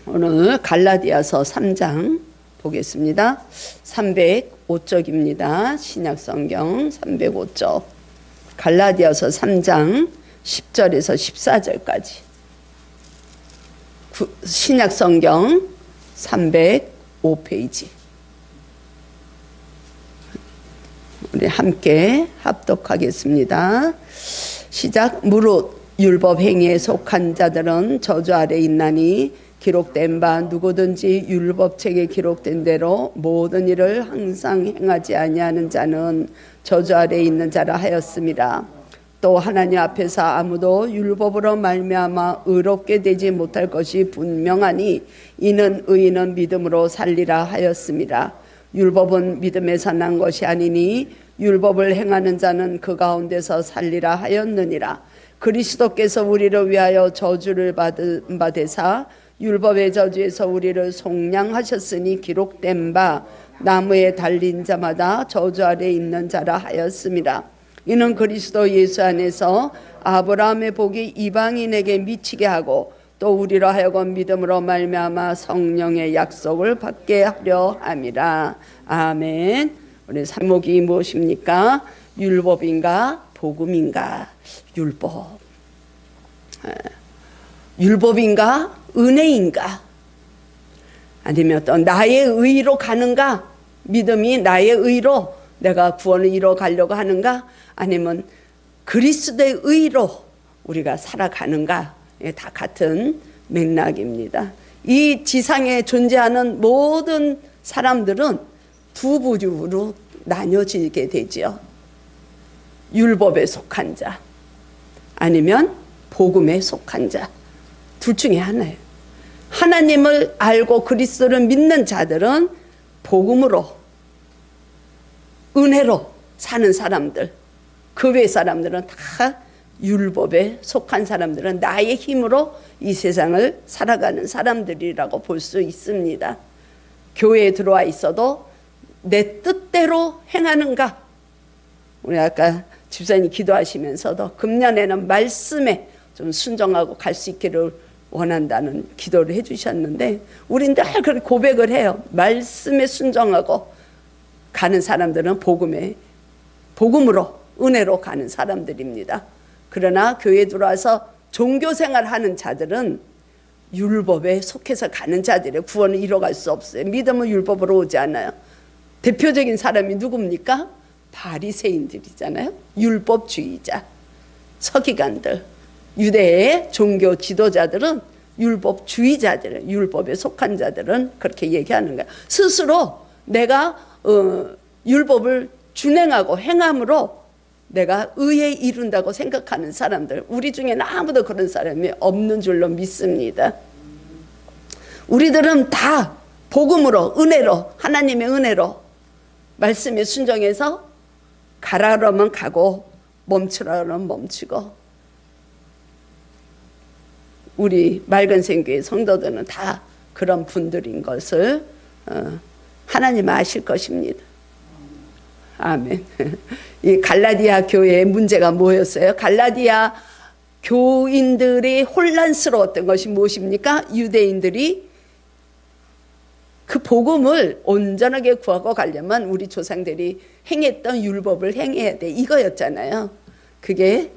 오늘 갈라디아서 3장 보겠습니다. 305쪽입니다. 신약성경 305쪽. 갈라디아서 3장 10절에서 14절까지. 신약성경 305페이지. 우리 함께 합독하겠습니다. 시작. 무릇 율법 행위에 속한 자들은 저주 아래 있나니 기록된 바 누구든지 율법책에 기록된 대로 모든 일을 항상 행하지 아니하는 자는 저주 아래 있는 자라 하였습니다. 또 하나님 앞에서 아무도 율법으로 말미암아 의롭게 되지 못할 것이 분명하니 이는 의인은 믿음으로 살리라 하였습니다. 율법은 믿음에서 난 것이 아니니 율법을 행하는 자는 그 가운데서 살리라 하였느니라. 그리스도께서 우리를 위하여 저주를 받으사 율법의 저주에서 우리를 속량하셨으니 기록된 바 나무에 달린 자마다 저주 아래 있는 자라 하였습니다. 이는 그리스도 예수 안에서 아브라함의 복이 이방인에게 미치게 하고 또 우리로 하여금 믿음으로 말미암아 성령의 약속을 받게 하려 함이라. 아멘. 우리 제목이 무엇입니까? 율법인가 복음인가? 율법인가 은혜인가? 아니면 또 나의 의로 가는가? 믿음이 나의 의로 내가 구원을 이뤄 가려고 하는가? 아니면 그리스도의 의로 우리가 살아가는가? 다 같은 맥락입니다. 이 지상에 존재하는 모든 사람들은 두 부류로 나뉘어지게 되지요. 율법에 속한 자 아니면 복음에 속한 자, 둘 중에 하나예요. 하나님을 알고 그리스도를 믿는 자들은 복음으로 은혜로 사는 사람들, 그 외 사람들은 다 율법에 속한 사람들은 나의 힘으로 이 세상을 살아가는 사람들이라고 볼 수 있습니다. 교회에 들어와 있어도 내 뜻대로 행하는가? 우리 아까 집사님 기도하시면서도 금년에는 말씀에 좀 순종하고 갈 수 있기를 원한다는 기도를 해주셨는데 우린 늘 그렇게 고백을 해요. 말씀에 순종하고 가는 사람들은 복음으로 은혜로 가는 사람들입니다. 그러나 교회에 들어와서 종교생활하는 자들은 율법에 속해서 가는 자들의 구원을 이뤄갈 수 없어요. 믿음은 율법으로 오지 않아요. 대표적인 사람이 누굽니까? 바리새인들이잖아요. 율법주의자, 서기관들. 유대의 종교 지도자들은 율법주의자들, 율법에 속한 자들은 그렇게 얘기하는 거예요. 스스로 내가 율법을 준행하고 행함으로 내가 의에 이룬다고 생각하는 사람들, 우리 중에는 아무도 그런 사람이 없는 줄로 믿습니다. 우리들은 다 복음으로, 은혜로, 하나님의 은혜로 말씀에 순종해서 가라 그러면 가고 멈추라 그러면 멈추고, 우리 맑은생교회 성도들은 다 그런 분들인 것을 하나님 아실 것입니다. 아멘. 이 갈라디아 교회의 문제가 뭐였어요? 갈라디아 교인들이 혼란스러웠던 것이 무엇입니까? 유대인들이 그 복음을 온전하게 구하고 가려면 우리 조상들이 행했던 율법을 행해야 돼, 이거였잖아요. 그게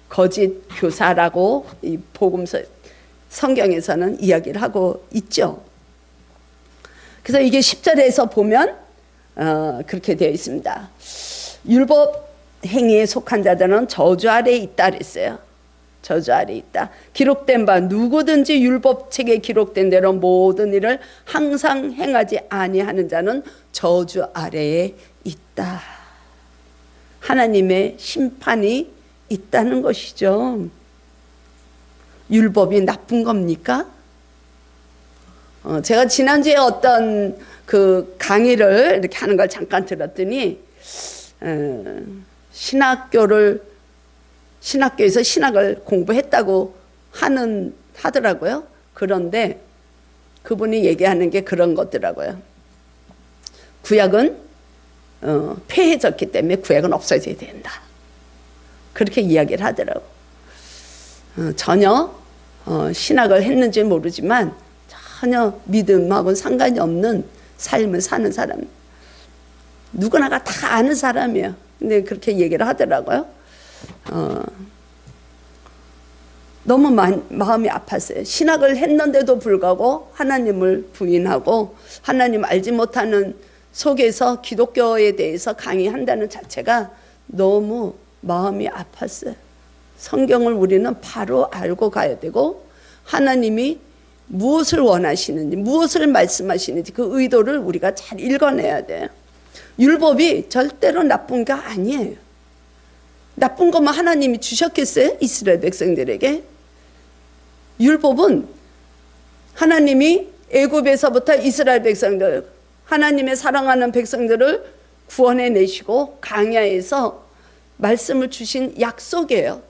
거짓 교사라고 이 복음서 성경에서는 이야기를 하고 있죠. 그래서 이게 10절에서 보면 그렇게 되어 있습니다. 율법 행위에 속한 자들은 저주 아래에 있다 그랬어요. 저주 아래에 있다. 기록된 바 누구든지 율법책에 기록된 대로 모든 일을 항상 행하지 아니하는 자는 저주 아래에 있다. 하나님의 심판이 있다는 것이죠. 율법이 나쁜 겁니까? 제가 지난주에 어떤 그 강의를 이렇게 하는 걸 잠깐 들었더니 신학교에서 신학을 공부했다고 하더라고요. 그런데 그분이 얘기하는 게 그런 거더라고요. 구약은 폐해졌기 때문에 구약은 없어져야 된다. 그렇게 이야기를 하더라고요. 전혀 신학을 했는지 모르지만 전혀 믿음하고는 상관이 없는 삶을 사는 사람. 누구나가 다 아는 사람이에요. 근데 그렇게 얘기를 하더라고요. 너무 마음이 아팠어요. 신학을 했는데도 불구하고 하나님을 부인하고 하나님 알지 못하는 속에서 기독교에 대해서 강의한다는 자체가 너무 마음이 아팠어요. 성경을 우리는 바로 알고 가야 되고 하나님이 무엇을 원하시는지 무엇을 말씀하시는지 그 의도를 우리가 잘 읽어내야 돼요. 율법이 절대로 나쁜 게 아니에요. 나쁜 것만 하나님이 주셨겠어요? 이스라엘 백성들에게? 율법은 하나님이 애굽에서부터 이스라엘 백성들, 하나님의 사랑하는 백성들을 구원해내시고 광야에서 말씀을 주신 약속이에요.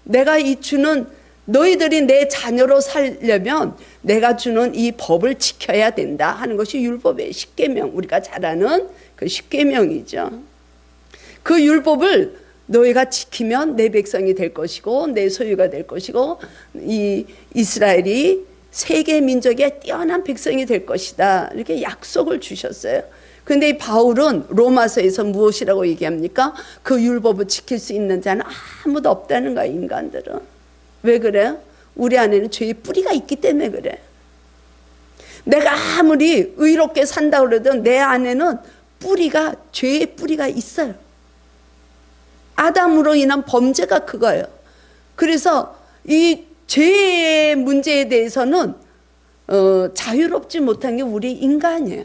내가 이 주는 너희들이 내 자녀로 살려면 내가 주는 이 법을 지켜야 된다 하는 것이 율법의 십계명, 우리가 잘 아는 그 십계명이죠. 그 율법을 너희가 지키면 내 백성이 될 것이고 내 소유가 될 것이고 이 이스라엘이 세계 민족의 뛰어난 백성이 될 것이다 이렇게 약속을 주셨어요. 그런데 이 바울은 로마서에서 무엇이라고 얘기합니까? 그 율법을 지킬 수 있는 자는 아무도 없다는 거야. 인간들은. 왜 그래요? 우리 안에는 죄의 뿌리가 있기 때문에 그래. 내가 아무리 의롭게 산다 그래도 내 안에는 뿌리가, 죄의 뿌리가 있어요. 아담으로 인한 범죄가 그거예요. 그래서 이 죄의 문제에 대해서는 자유롭지 못한 게 우리 인간이에요.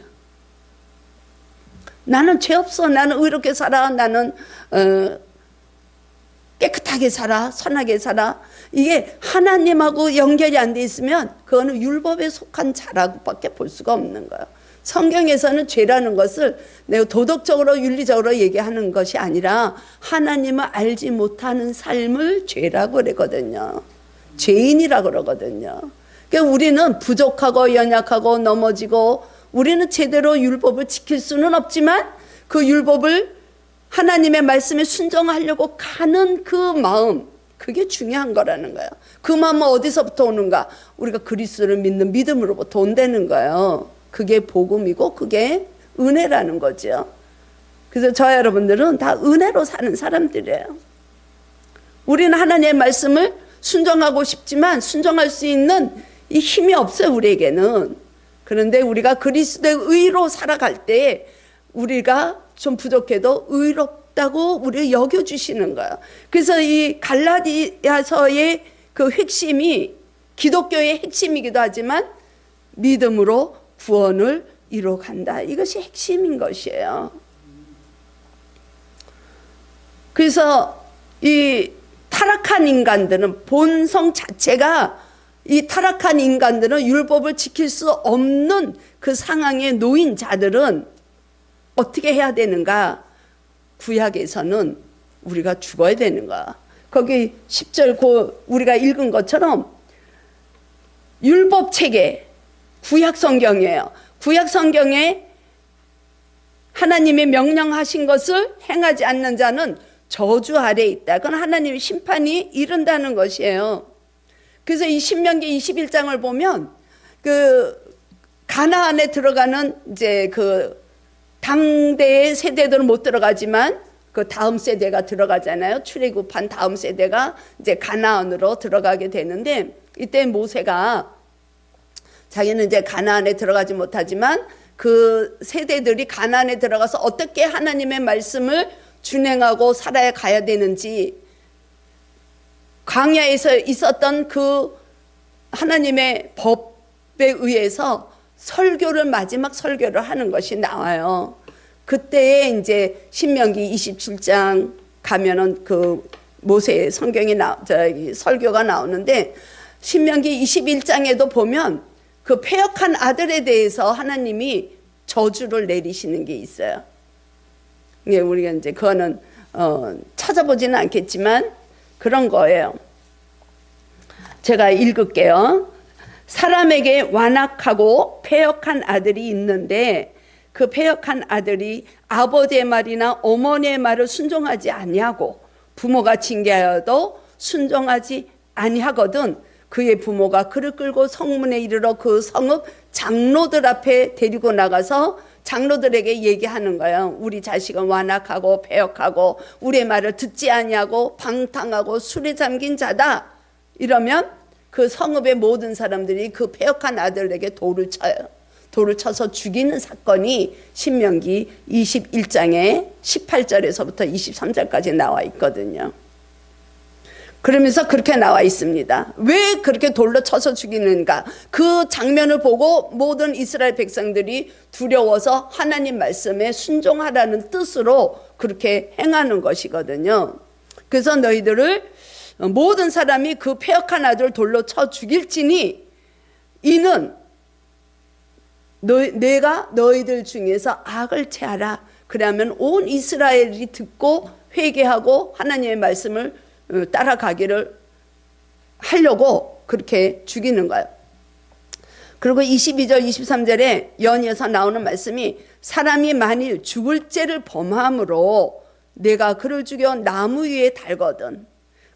나는 죄 없어, 나는 의롭게 살아, 나는 깨끗하게 살아, 선하게 살아. 이게 하나님하고 연결이 안 돼 있으면 그거는 율법에 속한 자라고밖에 볼 수가 없는 거예요. 성경에서는 죄라는 것을 내가 도덕적으로 윤리적으로 얘기하는 것이 아니라 하나님을 알지 못하는 삶을 죄라고 그러거든요. 죄인이라고 그러거든요. 그러니까 우리는 부족하고 연약하고 넘어지고 우리는 제대로 율법을 지킬 수는 없지만 그 율법을 하나님의 말씀에 순종하려고 가는 그 마음, 그게 중요한 거라는 거예요. 그 마음은 어디서부터 오는가? 우리가 그리스도를 믿는 믿음으로부터 온다는 거예요. 그게 복음이고 그게 은혜라는 거죠. 그래서 저와 여러분들은 다 은혜로 사는 사람들이에요. 우리는 하나님의 말씀을 순종하고 싶지만 순종할 수 있는 이 힘이 없어요, 우리에게는. 그런데 우리가 그리스도의 의로 살아갈 때 우리가 좀 부족해도 의롭다고 우리를 여겨주시는 거예요. 그래서 이 갈라디아서의 그 핵심이 기독교의 핵심이기도 하지만 믿음으로 구원을 이뤄간다. 이것이 핵심인 것이에요. 그래서 이 타락한 인간들은 본성 자체가 이 타락한 인간들은 율법을 지킬 수 없는 그 상황에 놓인 자들은 어떻게 해야 되는가? 구약에서는 우리가 죽어야 되는 거야. 거기 10절 우리가 읽은 것처럼 율법 체계, 구약 성경이에요. 구약 성경에 하나님이 명령하신 것을 행하지 않는 자는 저주 아래에 있다. 그건 하나님의 심판이 이른다는 것이에요. 그래서 이 신명기 21장을 보면 그 가나안에 들어가는 이제 그 당대의 세대들은 못 들어가지만 그 다음 세대가 들어가잖아요. 출애굽한 다음 세대가 이제 가나안으로 들어가게 되는데 이때 모세가 자기는 이제 가나안에 들어가지 못하지만 그 세대들이 가나안에 들어가서 어떻게 하나님의 말씀을 준행하고 살아가야 되는지 광야에서 있었던 그 하나님의 법에 의해서 설교를 마지막 설교를 하는 것이 나와요. 그때에 이제 신명기 27장 가면은 그 모세의 성경이 설교가 나오는데 신명기 21장에도 보면 그 패역한 아들에 대해서 하나님이 저주를 내리시는 게 있어요. 우리가 이제 그거는 찾아보지는 않겠지만 그런 거예요. 제가 읽을게요. 사람에게 완악하고 패역한 아들이 있는데 그 패역한 아들이 아버지의 말이나 어머니의 말을 순종하지 아니하고 부모가 징계하여도 순종하지 아니하거든 그의 부모가 그를 끌고 성문에 이르러 그 성읍 장로들 앞에 데리고 나가서 장로들에게 얘기하는 거예요. 우리 자식은 완악하고 배역하고 우리의 말을 듣지 아니하고 방탕하고 술에 잠긴 자다. 이러면 그 성읍의 모든 사람들이 그 배역한 아들에게 돌을 쳐요. 돌을 쳐서 죽이는 사건이 신명기 21장에 18절에서부터 23절까지 나와 있거든요. 그러면서 그렇게 나와 있습니다. 왜 그렇게 돌로 쳐서 죽이는가? 그 장면을 보고 모든 이스라엘 백성들이 두려워서 하나님 말씀에 순종하라는 뜻으로 그렇게 행하는 것이거든요. 그래서 너희들을 모든 사람이 그 패역한 아들 돌로 쳐 죽일지니 이는 내가 너희들 중에서 악을 체하라. 그러면 온 이스라엘이 듣고 회개하고 하나님의 말씀을 따라가기를 하려고 그렇게 죽이는 거예요. 그리고 22절 23절에 연이어서 나오는 말씀이 사람이 만일 죽을 죄를 범함으로 내가 그를 죽여 나무 위에 달거든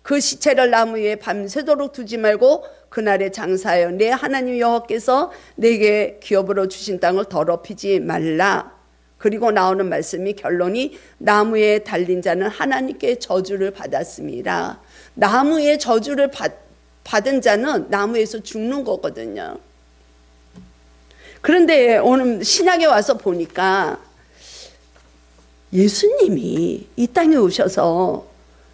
그 시체를 나무 위에 밤새도록 두지 말고 그날에 장사하여 내 하나님 여호와께서 내게 기업으로 주신 땅을 더럽히지 말라. 그리고 나오는 말씀이 결론이 나무에 달린 자는 하나님께 저주를 받았습니다. 나무에 저주를 받은 자는 나무에서 죽는 거거든요. 그런데 오늘 신약에 와서 보니까 예수님이 이 땅에 오셔서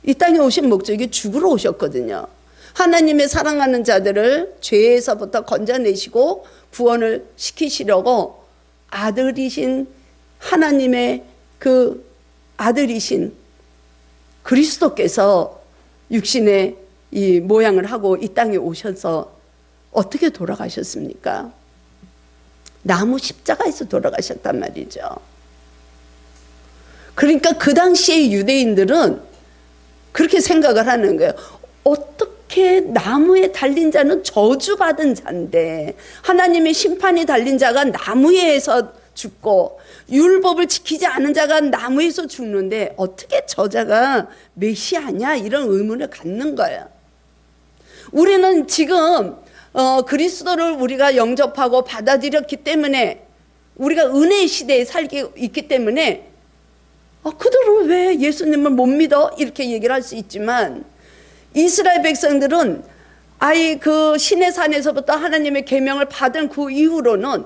이 땅에 오신 목적이 죽으러 오셨거든요. 하나님의 사랑하는 자들을 죄에서부터 건져내시고 구원을 시키시려고 아들이신 하나님의 그 아들이신 그리스도께서 육신의 이 모양을 하고 이 땅에 오셔서 어떻게 돌아가셨습니까? 나무 십자가에서 돌아가셨단 말이죠. 그러니까 그 당시에 유대인들은 그렇게 생각을 하는 거예요. 어떻게 나무에 달린 자는 저주받은 자인데 하나님의 심판이 달린 자가 나무에서 죽고 율법을 지키지 않은 자가 나무에서 죽는데 어떻게 저자가 메시아냐 이런 의문을 갖는 거예요. 우리는 지금 그리스도를 우리가 영접하고 받아들였기 때문에 우리가 은혜의 시대에 살고 있기 때문에 그들은 왜 예수님을 못 믿어? 이렇게 얘기를 할 수 있지만 이스라엘 백성들은 아예 그 시내산에서부터 하나님의 계명을 받은 그 이후로는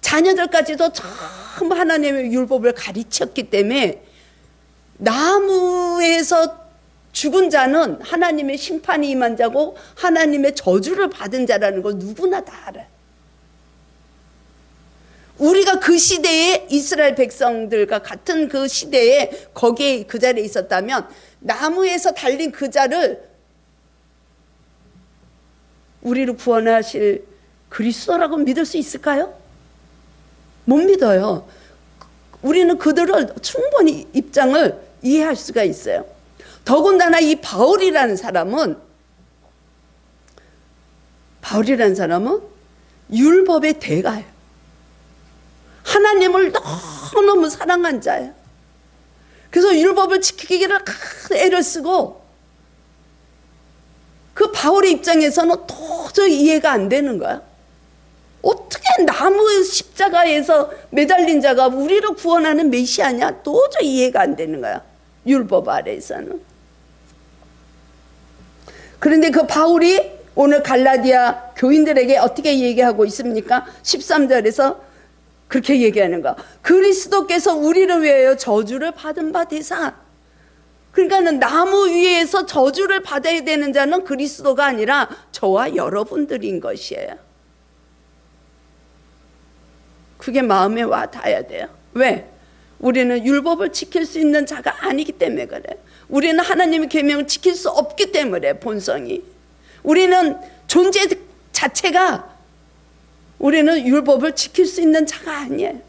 자녀들까지도 전부 하나님의 율법을 가르쳤기 때문에 나무에서 죽은 자는 하나님의 심판이 임한 자고 하나님의 저주를 받은 자라는 걸 누구나 다 알아요. 우리가 그 시대에 이스라엘 백성들과 같은 그 시대에 거기에 그 자리에 있었다면 나무에서 달린 그 자를 우리를 구원하실 그리스도라고 믿을 수 있을까요? 못 믿어요. 우리는 그들을 충분히 입장을 이해할 수가 있어요. 더군다나 이 바울이라는 사람은 율법의 대가예요. 하나님을 너무너무 사랑한 자예요. 그래서 율법을 지키기를 애를 쓰고 그 바울의 입장에서는 도저히 이해가 안 되는 거야. 어떻게 나무 십자가에서 매달린 자가 우리를 구원하는 메시아냐? 도저히 이해가 안 되는 거야. 율법 아래에서는. 그런데 그 바울이 오늘 갈라디아 교인들에게 어떻게 얘기하고 있습니까? 13절에서 그렇게 얘기하는 거야. 그리스도께서 우리를 위하여 저주를 받은 바 되사. 그러니까는 나무 위에서 저주를 받아야 되는 자는 그리스도가 아니라 저와 여러분들인 것이에요. 그게 마음에 와 닿아야 돼요. 왜? 우리는 율법을 지킬 수 있는 자가 아니기 때문에 그래. 우리는 하나님의 계명을 지킬 수 없기 때문에 본성이. 우리는 존재 자체가 우리는 율법을 지킬 수 있는 자가 아니에요.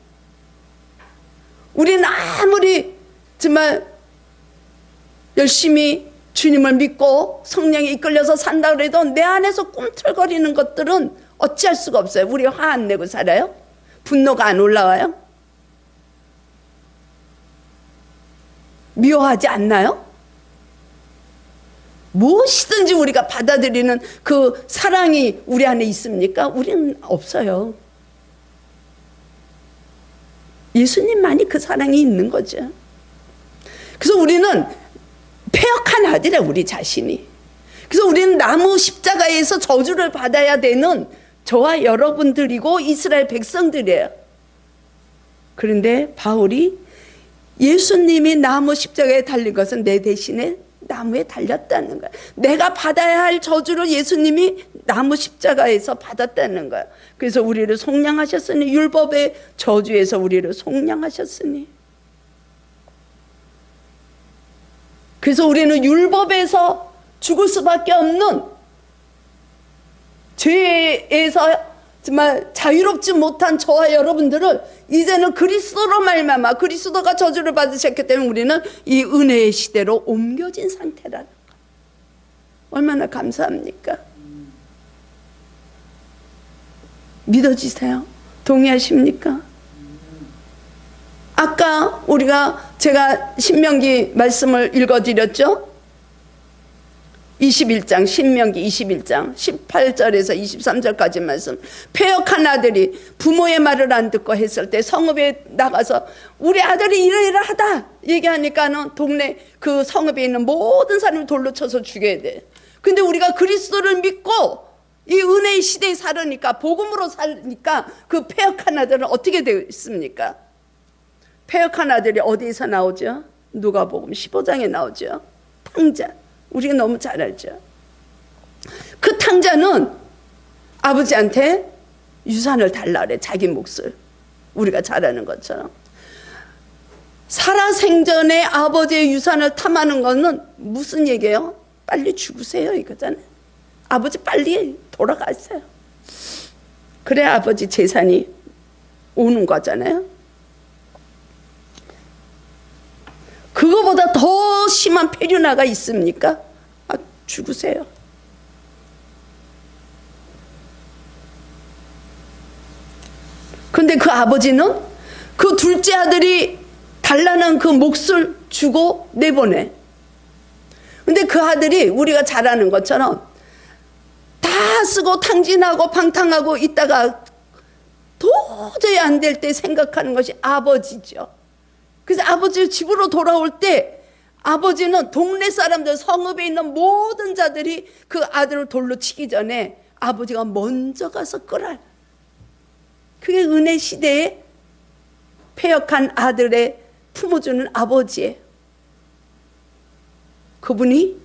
우리는 아무리 정말 열심히 주님을 믿고 성령에 이끌려서 산다 그래도 내 안에서 꿈틀거리는 것들은 어찌할 수가 없어요. 우리 화 안 내고 살아요? 분노가 안 올라와요? 미워하지 않나요? 무엇이든지 우리가 받아들이는 그 사랑이 우리 안에 있습니까? 우리는 없어요. 예수님만이 그 사랑이 있는 거죠. 그래서 우리는 패역한 아들이야, 우리 자신이. 그래서 우리는 나무 십자가에서 저주를 받아야 되는 저와 여러분들이고 이스라엘 백성들이에요. 그런데 바울이 예수님이 나무 십자가에 달린 것은 내 대신에 나무에 달렸다는 거야. 내가 받아야 할 저주를 예수님이 나무 십자가에서 받았다는 거야. 그래서 우리를 속량하셨으니, 율법의 저주에서 우리를 속량하셨으니. 그래서 우리는 율법에서 죽을 수밖에 없는, 죄에서 정말 자유롭지 못한 저와 여러분들을 이제는 그리스도로 말미암아, 그리스도가 저주를 받으셨기 때문에 우리는 이 은혜의 시대로 옮겨진 상태라는 거. 얼마나 감사합니까? 믿어지세요? 동의하십니까? 아까 제가 신명기 말씀을 읽어드렸죠? 21장, 신명기 21장 18절에서 23절까지 말씀. 패역한 아들이 부모의 말을 안 듣고 했을 때 성읍에 나가서 우리 아들이 이러이러하다 얘기하니까는 동네 그 성읍에 있는 모든 사람을 돌로 쳐서 죽여야 돼. 근데 우리가 그리스도를 믿고 이 은혜의 시대에 살으니까, 복음으로 살으니까 그 패역한 아들은 어떻게 되어 있습니까? 패역한 아들이 어디에서 나오죠? 누가복음 15장에 나오죠. 탕자. 우리가 너무 잘 알죠. 그 탕자는 아버지한테 유산을 달라 그래. 자기 몫을. 우리가 잘 아는 것처럼. 살아생전에 아버지의 유산을 탐하는 거는 무슨 얘기예요? 빨리 죽으세요 이거잖아요. 아버지 빨리 돌아가세요. 그래 아버지 재산이 오는 거잖아요. 그거보다 더 심한 폐륜화가 있습니까? 죽으세요. 그런데 그 아버지는 그 둘째 아들이 달라는 그 몫을 주고 내보내. 근데 그 아들이 우리가 잘 아는 것처럼 다 쓰고 탕진하고 방탕하고 있다가 도저히 안 될 때 생각하는 것이 아버지죠. 그래서 아버지 집으로 돌아올 때 아버지는 동네 사람들, 성읍에 있는 모든 자들이 그 아들을 돌로 치기 전에 아버지가 먼저 가서 끌어요. 그게 은혜 시대에 패역한 아들의 품어주는 아버지예요. 그분이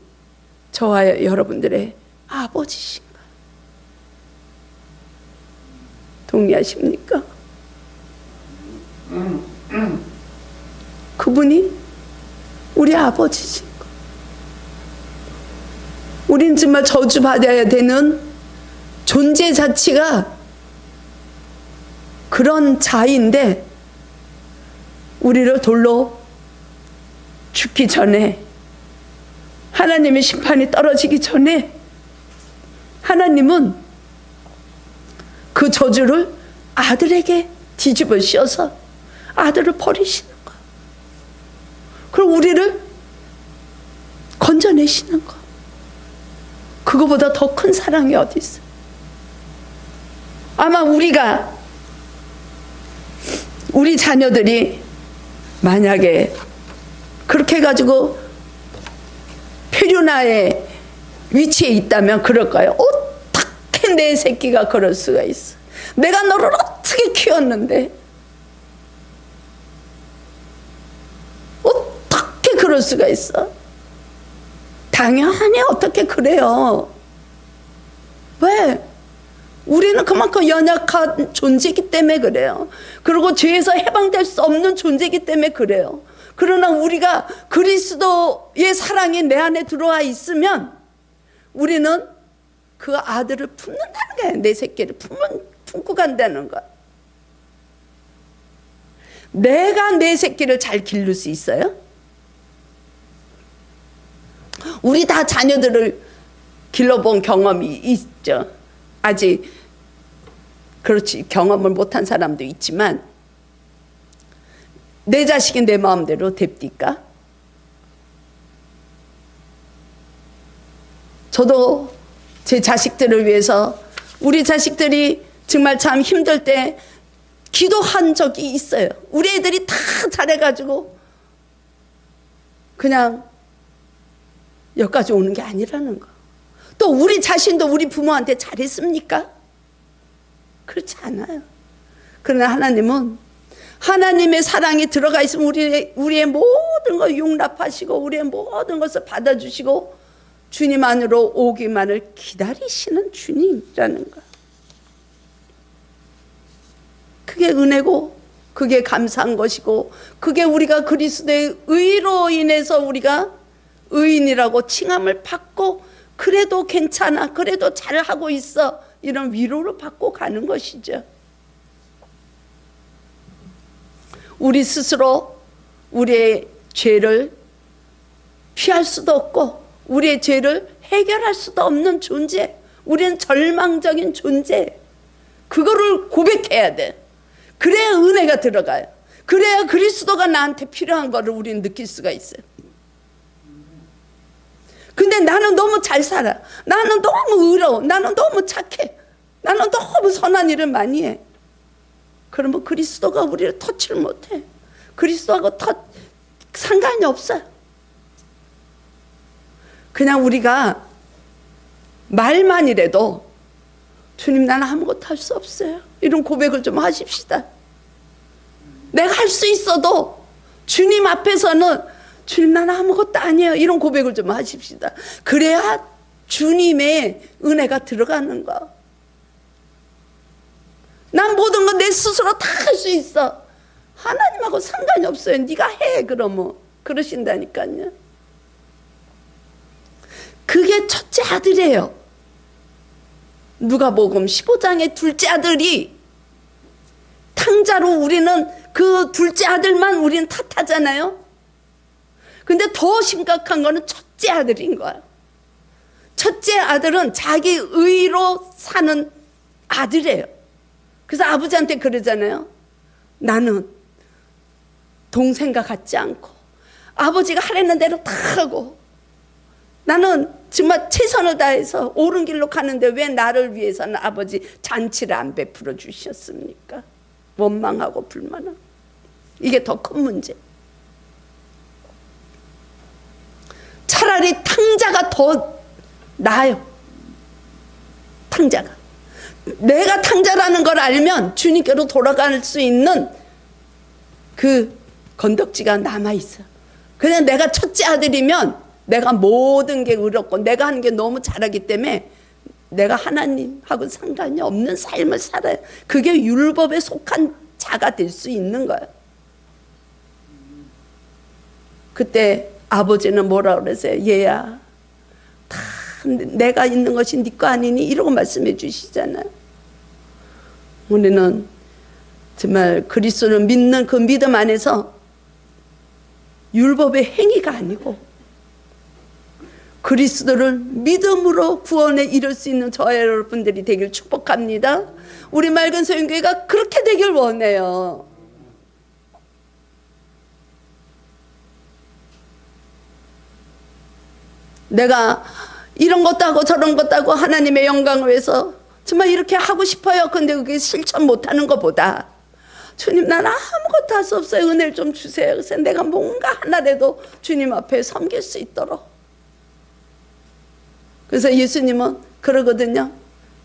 저와 여러분들의 아버지신 거예요. 동의하십니까? 그분이 우리 아버지신 거. 우린 정말 저주받아야 되는 존재 자체가 그런 자인데, 우리를 돌로 죽기 전에, 하나님의 심판이 떨어지기 전에 하나님은 그 저주를 아들에게 뒤집어 씌워서 아들을 버리시는 거예요. 그럼 우리를 건져내시는 거. 그거보다 더 큰 사랑이 어디 있어요? 아마 우리 자녀들이 만약에 그렇게 해가지고 폐륜화의 위치에 있다면 그럴까요? 어떻게 내 새끼가 그럴 수가 있어? 내가 너를 어떻게 키웠는데 어떻게 그럴 수가 있어? 당연히 어떻게 그래요. 왜? 우리는 그만큼 연약한 존재이기 때문에 그래요. 그리고 죄에서 해방될 수 없는 존재이기 때문에 그래요. 그러나 우리가 그리스도의 사랑이 내 안에 들어와 있으면 우리는 그 아들을 품는다는 거예요. 내 새끼를 품고 간다는 거. 내가 내 새끼를 잘 기를 수 있어요? 우리 다 자녀들을 길러본 경험이 있죠. 아직 그렇지 경험을 못한 사람도 있지만, 내 자식이 내 마음대로 됩니까? 저도 제 자식들을 위해서, 우리 자식들이 정말 참 힘들 때 기도한 적이 있어요. 우리 애들이 다 잘해가지고 그냥 여기까지 오는 게 아니라는 거. 또 우리 자신도 우리 부모한테 잘했습니까? 그렇지 않아요. 그러나 하나님은 하나님의 사랑이 들어가 있으면 우리의 모든 걸 용납하시고 우리의 모든 것을 받아주시고 주님 안으로 오기만을 기다리시는 주님이라는 거. 그게 은혜고 그게 감사한 것이고 그게 우리가 그리스도의 의로 인해서 우리가 의인이라고 칭함을 받고 그래도 괜찮아, 그래도 잘하고 있어, 이런 위로를 받고 가는 것이죠. 우리 스스로 우리의 죄를 피할 수도 없고 우리의 죄를 해결할 수도 없는 존재, 우리는 절망적인 존재. 그거를 고백해야 돼. 그래야 은혜가 들어가요. 그래야 그리스도가 나한테 필요한 거를 우리는 느낄 수가 있어요. 근데 나는 너무 잘 살아, 나는 너무 의로워, 나는 너무 착해, 나는 너무 선한 일을 많이 해. 그러면 그리스도가 우리를 터치를 못해. 그리스도하고 상관이 없어요. 그냥 우리가 말만이라도 주님 나는 아무것도 할 수 없어요, 이런 고백을 좀 하십시다. 내가 할 수 있어도 주님 앞에서는 주님 나는 아무것도 아니에요, 이런 고백을 좀 하십시다. 그래야 주님의 은혜가 들어가는 거. 난 모든 거 내 스스로 다 할 수 있어, 하나님하고 상관이 없어요, 네가 해 그러면, 그러신다니까요. 그게 첫째 아들이에요. 누가복음 15장의 둘째 아들이 탕자로, 우리는 그 둘째 아들만 우리는 탓하잖아요. 근데 더 심각한 거는 첫째 아들인 거예요. 첫째 아들은 자기 의로 사는 아들이에요. 그래서 아버지한테 그러잖아요. 나는 동생과 같지 않고 아버지가 하라는 대로 다 하고 나는 정말 최선을 다해서 옳은 길로 가는데 왜 나를 위해서는 아버지 잔치를 안 베풀어 주셨습니까? 원망하고 불만하고. 이게 더 큰 문제. 차라리 탕자가 더 나아요. 탕자가. 내가 탕자라는 걸 알면 주님께로 돌아갈 수 있는 그 건덕지가 남아있어. 그냥 내가 첫째 아들이면 내가 모든 게 의롭고 내가 하는 게 너무 잘하기 때문에 내가 하나님하고 상관이 없는 삶을 살아요. 그게 율법에 속한 자가 될 수 있는 거예요. 그때 아버지는 뭐라 그러세요? 얘야, 다 내가 있는 것이 네 거 아니니? 이러고 말씀해 주시잖아요. 우리는 정말 그리스도를 믿는 그 믿음 안에서 율법의 행위가 아니고 그리스도를 믿음으로 구원에 이룰 수 있는 저와 여러분들이 되길 축복합니다. 우리 맑은 소용교회가 그렇게 되길 원해요. 내가 이런 것도 하고 저런 것도 하고 하나님의 영광을 위해서 정말 이렇게 하고 싶어요. 근데 그게 실천 못하는 것보다 주님 나는 아무것도 할 수 없어요, 은혜를 좀 주세요. 그래서 내가 뭔가 하나라도 주님 앞에 섬길 수 있도록. 그래서 예수님은 그러거든요.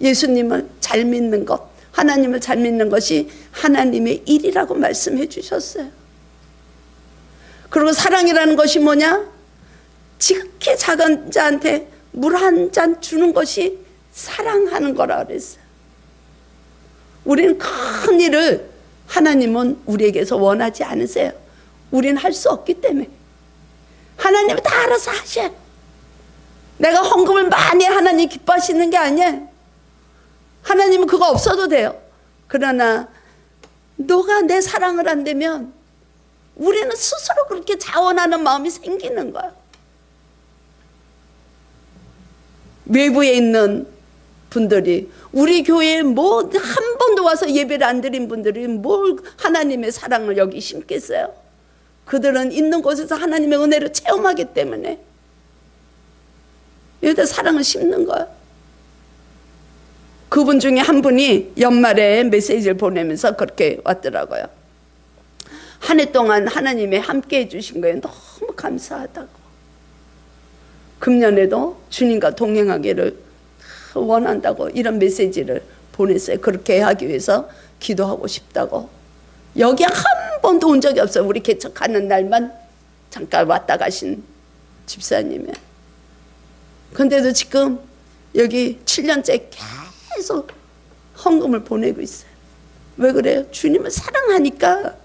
예수님을 잘 믿는 것, 하나님을 잘 믿는 것이 하나님의 일이라고 말씀해 주셨어요. 그리고 사랑이라는 것이 뭐냐? 지극히 작은 자한테 물 한 잔 주는 것이 사랑하는 거라 그랬어요. 우리는 큰 일을 하나님은 우리에게서 원하지 않으세요. 우리는 할 수 없기 때문에. 하나님은 다 알아서 하셔. 내가 헌금을 많이 하나님 기뻐하시는 게 아니에요. 하나님은 그거 없어도 돼요. 그러나 너가 내 사랑을 한다면 우리는 스스로 그렇게 자원하는 마음이 생기는 거야. 외부에 있는 분들이 우리 교회에 뭐 한 번도 와서 예배를 안 드린 분들이 뭘 하나님의 사랑을 여기 심겠어요? 그들은 있는 곳에서 하나님의 은혜를 체험하기 때문에. 여기다 사랑을 심는 거야. 그분 중에 한 분이 연말에 메시지를 보내면서 그렇게 왔더라고요. 한 해 동안 하나님이 함께 해주신 거에 너무 감사하다고. 금년에도 주님과 동행하기를 원한다고 이런 메시지를 보냈어요. 그렇게 하기 위해서 기도하고 싶다고. 여기 한 번도 온 적이 없어요. 우리 개척하는 날만 잠깐 왔다 가신 집사님이에요. 근데도 지금 여기 7년째 계속 헌금을 보내고 있어요. 왜 그래요? 주님을 사랑하니까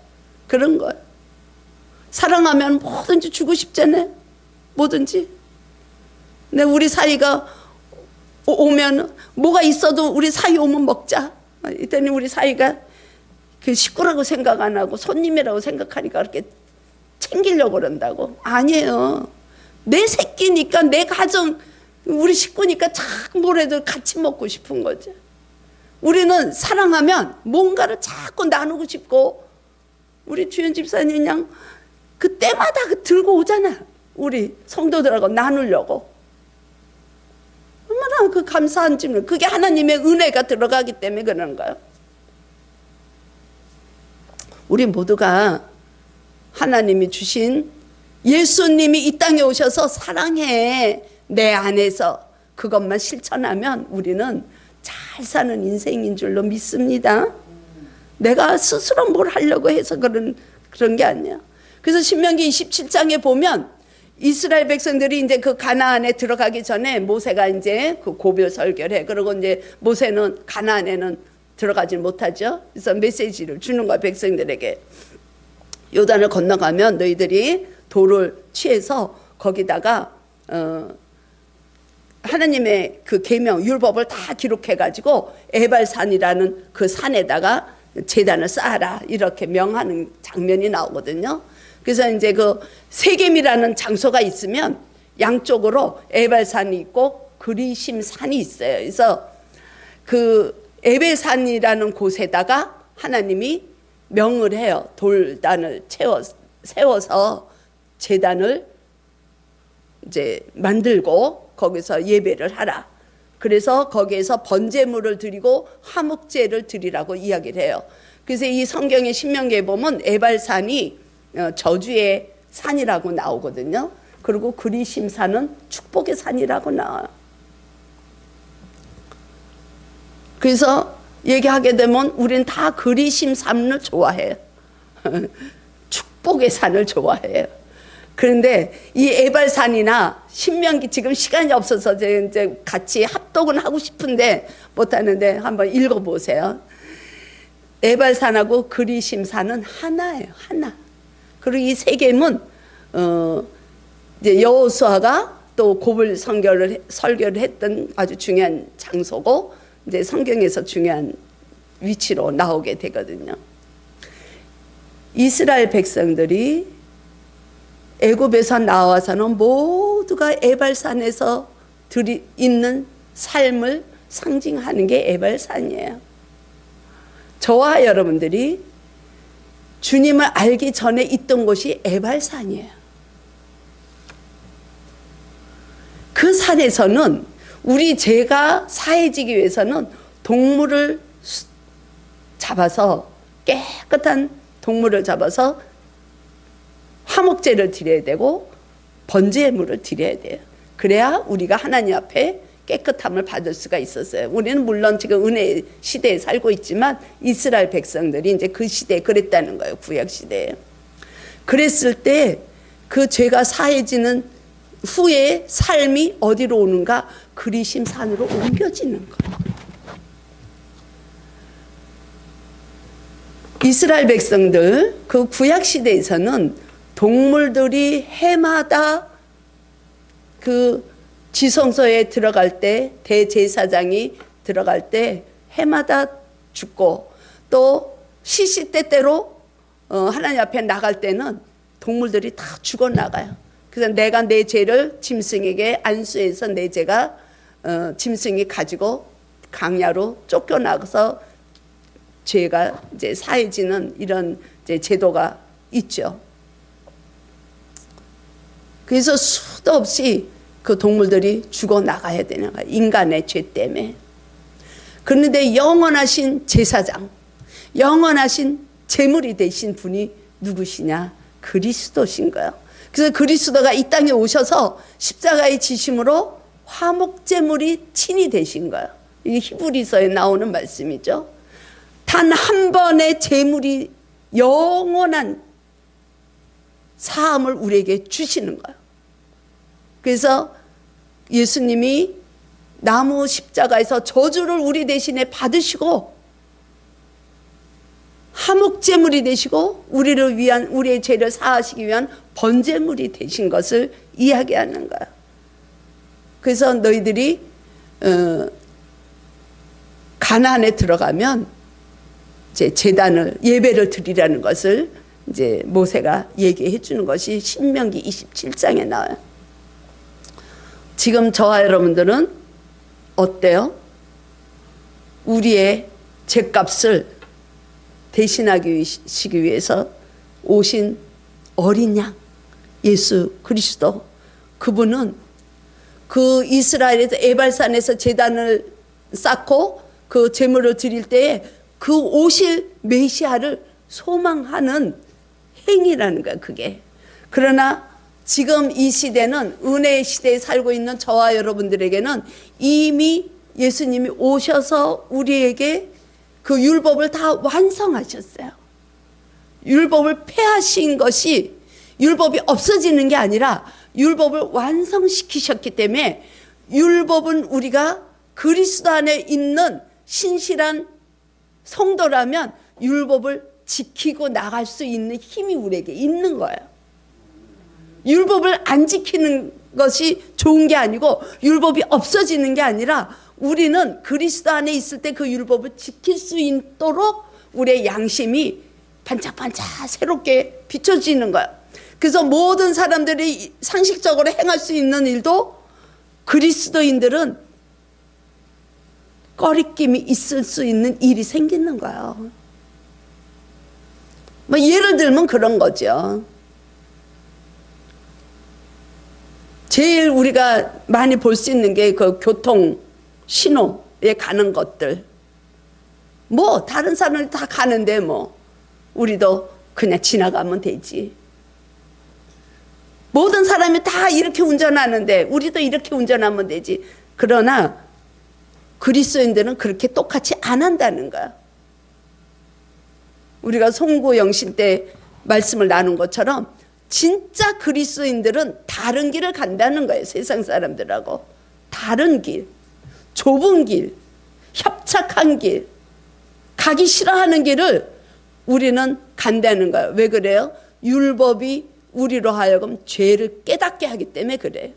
그런 거예요. 사랑하면 뭐든지 주고 싶잖아요. 뭐든지. 근데 우리 사이가 오면 뭐가 있어도 우리 사이 오면 먹자. 이때는 우리 사이가 그 식구라고 생각 안 하고 손님이라고 생각하니까 그렇게 챙기려고 그런다고. 아니에요. 내 새끼니까, 내 가정, 우리 식구니까 자꾸 뭐래도 같이 먹고 싶은 거죠. 우리는 사랑하면 뭔가를 자꾸 나누고 싶고, 우리 주연 집사님 그냥 그때마다 들고 오잖아. 우리 성도들하고 나누려고. 얼마나 그 감사한 질문. 그게 하나님의 은혜가 들어가기 때문에 그러는 거예요. 우리 모두가 하나님이 주신, 예수님이 이 땅에 오셔서 사랑해 내 안에서 그것만 실천하면 우리는 잘 사는 인생인 줄로 믿습니다. 내가 스스로 뭘 하려고 해서 그런 게 아니야. 그래서 신명기 27장에 보면 이스라엘 백성들이 이제 그 가나안에 들어가기 전에 모세가 이제 그 고별 설교를 해. 그리고 이제 모세는 가나안에는 들어가지 못하죠. 그래서 메시지를 주는 거야, 백성들에게. 요단을 건너가면 너희들이 돌을 취해서 거기다가 하나님의 그 계명 율법을 다 기록해 가지고 에발산이라는 그 산에다가 제단을 쌓아라, 이렇게 명하는 장면이 나오거든요. 그래서 이제 그 세겜이라는 장소가 있으면 양쪽으로 에발산이 있고 그리심 산이 있어요. 그래서 그 에벨산이라는 곳에다가 하나님이 명을 해요. 돌단을 세워서 제단을 이제 만들고 거기서 예배를 하라. 그래서 거기에서 번제물을 드리고 화목제를 드리라고 이야기를 해요. 그래서 이 성경의 신명기에 보면 에발산이 저주의 산이라고 나오거든요. 그리고 그리심산은 축복의 산이라고 나와요. 그래서 얘기하게 되면 우리는 다 그리심산을 좋아해요. 축복의 산을 좋아해요. 그런데 이 에발산이나 신명기, 지금 시간이 없어서 이제 같이 합독은 하고 싶은데 못하는데 한번 읽어보세요. 에발산하고 그리심산은 하나예요. 하나. 그리고 이 세겜은 이제 여호수아가 또 고블 설교를 했던 아주 중요한 장소고, 이제 성경에서 중요한 위치로 나오게 되거든요. 이스라엘 백성들이 애굽에서 나와서는 모두가 에발산에서 있는 삶을 상징하는 게 에발산이에요. 저와 여러분들이 주님을 알기 전에 있던 곳이 에발산이에요. 그 산에서는 우리 죄가 사해지기 위해서는 동물을 잡아서, 깨끗한 동물을 잡아서 화목제를 드려야 되고 번제물을 드려야 돼요. 그래야 우리가 하나님 앞에 깨끗함을 받을 수가 있었어요. 우리는 물론 지금 은혜 시대에 살고 있지만 이스라엘 백성들이 이제 그 시대에 그랬다는 거예요. 구약 시대에. 그랬을 때 그 죄가 사해지는 후에 삶이 어디로 오는가? 그리심 산으로 옮겨지는 거예요. 이스라엘 백성들 그 구약 시대에서는 동물들이 해마다 그 지성소에 들어갈 때, 대제사장이 들어갈 때 해마다 죽고, 또 시시때때로 하나님 앞에 나갈 때는 동물들이 다 죽어나가요. 그래서 내가 내 죄를 짐승에게 안수해서 내 죄가 짐승이 가지고 강야로 쫓겨나가서 죄가 이제 사해지는 이런 이제 제도가 있죠. 그래서 수도 없이 그 동물들이 죽어 나가야 되는 거야. 인간의 죄 때문에. 그런데 영원하신 제사장, 영원하신 제물이 되신 분이 누구시냐? 그리스도신 거예요. 그래서 그리스도가 이 땅에 오셔서 십자가의 지심으로 화목제물이 친히 되신 거예요. 이게 히브리서에 나오는 말씀이죠. 단 한 번의 제물이 영원한 사함을 우리에게 주시는 거예요. 그래서 예수님이 나무 십자가에서 저주를 우리 대신에 받으시고 화목제물이 되시고 우리를 위한, 우리의 죄를 사하시기 위한 번제물이 되신 것을 이야기하는 거예요. 그래서 너희들이 가나안에 들어가면 이제 제단을, 예배를 드리라는 것을 이제 모세가 얘기해 주는 것이 신명기 27장에 나와요. 지금 저와 여러분들은 어때요? 우리의 죄값을 대신하기 위해서 오신 어린 양 예수 그리스도, 그분은 그 이스라엘에서 에발산에서 제단을 쌓고 그 제물을 드릴 때에 그 오실 메시아를 소망하는 행위라는 거야, 그게. 그러나 지금 이 시대는, 은혜의 시대에 살고 있는 저와 여러분들에게는 이미 예수님이 오셔서 우리에게 그 율법을 다 완성하셨어요. 율법을 폐하신 것이, 율법이 없어지는 게 아니라 율법을 완성시키셨기 때문에, 율법은 우리가 그리스도 안에 있는 신실한 성도라면 율법을 지키고 나갈 수 있는 힘이 우리에게 있는 거예요. 율법을 안 지키는 것이 좋은 게 아니고 율법이 없어지는 게 아니라 우리는 그리스도 안에 있을 때 그 율법을 지킬 수 있도록 우리의 양심이 반짝반짝 새롭게 비춰지는 거예요. 그래서 모든 사람들이 상식적으로 행할 수 있는 일도 그리스도인들은 꺼리낌이 있을 수 있는 일이 생기는 거예요. 뭐 예를 들면 그런 거죠. 제일 우리가 많이 볼 수 있는 게 그 교통 신호에 가는 것들. 뭐 다른 사람이 다 가는데 뭐 우리도 그냥 지나가면 되지. 모든 사람이 다 이렇게 운전하는데 우리도 이렇게 운전하면 되지. 그러나 그리스도인들은 그렇게 똑같이 안 한다는 거야. 우리가 송구영신 때 말씀을 나눈 것처럼 진짜 그리스도인들은 다른 길을 간다는 거예요. 세상 사람들하고 다른 길, 좁은 길, 협착한 길, 가기 싫어하는 길을 우리는 간다는 거예요. 왜 그래요? 율법이 우리로 하여금 죄를 깨닫게 하기 때문에 그래요.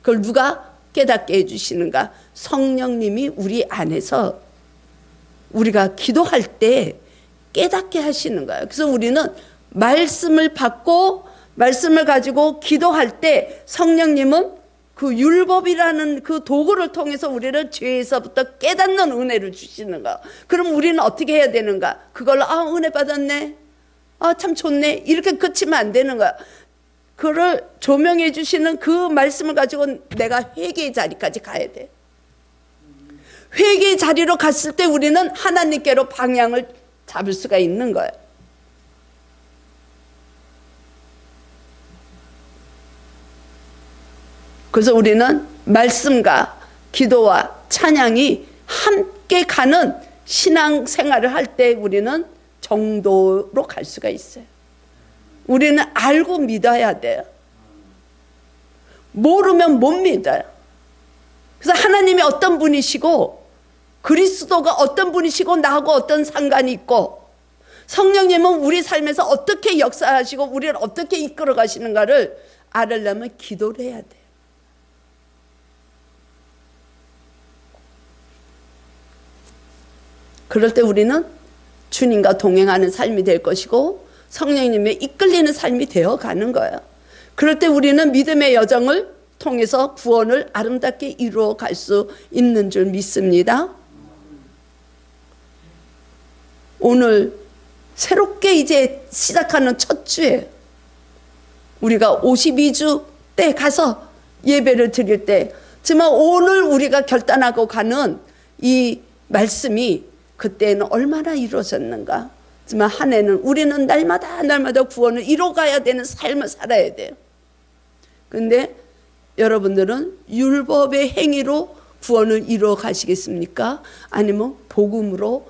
그걸 누가 깨닫게 해주시는가? 성령님이 우리 안에서 우리가 기도할 때 깨닫게 하시는 거예요. 그래서 우리는 말씀을 받고 말씀을 가지고 기도할 때 성령님은 그 율법이라는 그 도구를 통해서 우리를 죄에서부터 깨닫는 은혜를 주시는 거예요. 그럼 우리는 어떻게 해야 되는가? 그걸로 은혜 받았네, 참 좋네, 이렇게 그치면 안 되는 거야. 그를 조명해 주시는 그 말씀을 가지고 내가 회개의 자리까지 가야 돼. 회개의 자리로 갔을 때 우리는 하나님께로 방향을 잡을 수가 있는 거예요. 그래서 우리는 말씀과 기도와 찬양이 함께 가는 신앙생활을 할 때 우리는 정도로 갈 수가 있어요. 우리는 알고 믿어야 돼요. 모르면 못 믿어요. 그래서 하나님이 어떤 분이시고 그리스도가 어떤 분이시고 나하고 어떤 상관이 있고 성령님은 우리 삶에서 어떻게 역사하시고 우리를 어떻게 이끌어 가시는가를 알으려면 기도를 해야 돼요. 그럴 때 우리는 주님과 동행하는 삶이 될 것이고 성령님의 이끌리는 삶이 되어가는 거예요. 그럴 때 우리는 믿음의 여정을 통해서 구원을 아름답게 이루어 갈 수 있는 줄 믿습니다. 오늘 새롭게 이제 시작하는 첫 주에 우리가 52주 때 가서 예배를 드릴 때 정말 오늘 우리가 결단하고 가는 이 말씀이 그때는 얼마나 이루어졌는가. 정말 한 해는 우리는 날마다 구원을 이뤄가야 되는 삶을 살아야 돼요. 그런데 여러분들은 율법의 행위로 구원을 이루어 가시겠습니까? 아니면 복음으로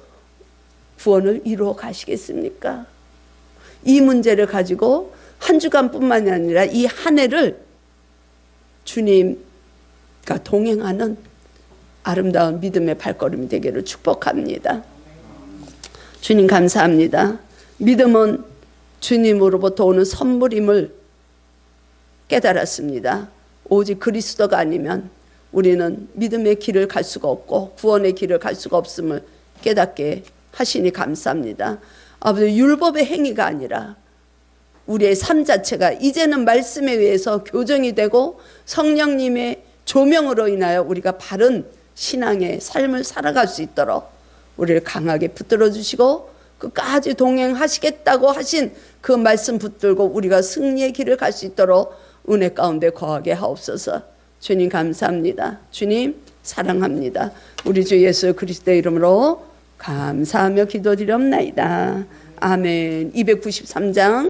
구원을 이루어 가시겠습니까? 이 문제를 가지고 한 주간뿐만이 아니라 이 한 해를 주님과 동행하는 아름다운 믿음의 발걸음이 되기를 축복합니다. 주님 감사합니다. 믿음은 주님으로부터 오는 선물임을 깨달았습니다. 오직 그리스도가 아니면 우리는 믿음의 길을 갈 수가 없고 구원의 길을 갈 수가 없음을 깨닫게 하시니 감사합니다. 아버지, 율법의 행위가 아니라 우리의 삶 자체가 이제는 말씀에 의해서 교정이 되고 성령님의 조명으로 인하여 우리가 바른 신앙의 삶을 살아갈 수 있도록 우리를 강하게 붙들어 주시고 끝까지 동행하시겠다고 하신 그 말씀 붙들고 우리가 승리의 길을 갈 수 있도록 은혜 가운데 거하게 하옵소서. 주님 감사합니다. 주님 사랑합니다. 우리 주 예수 그리스도의 이름으로 감사하며 기도드리옵나이다. 아멘. 293장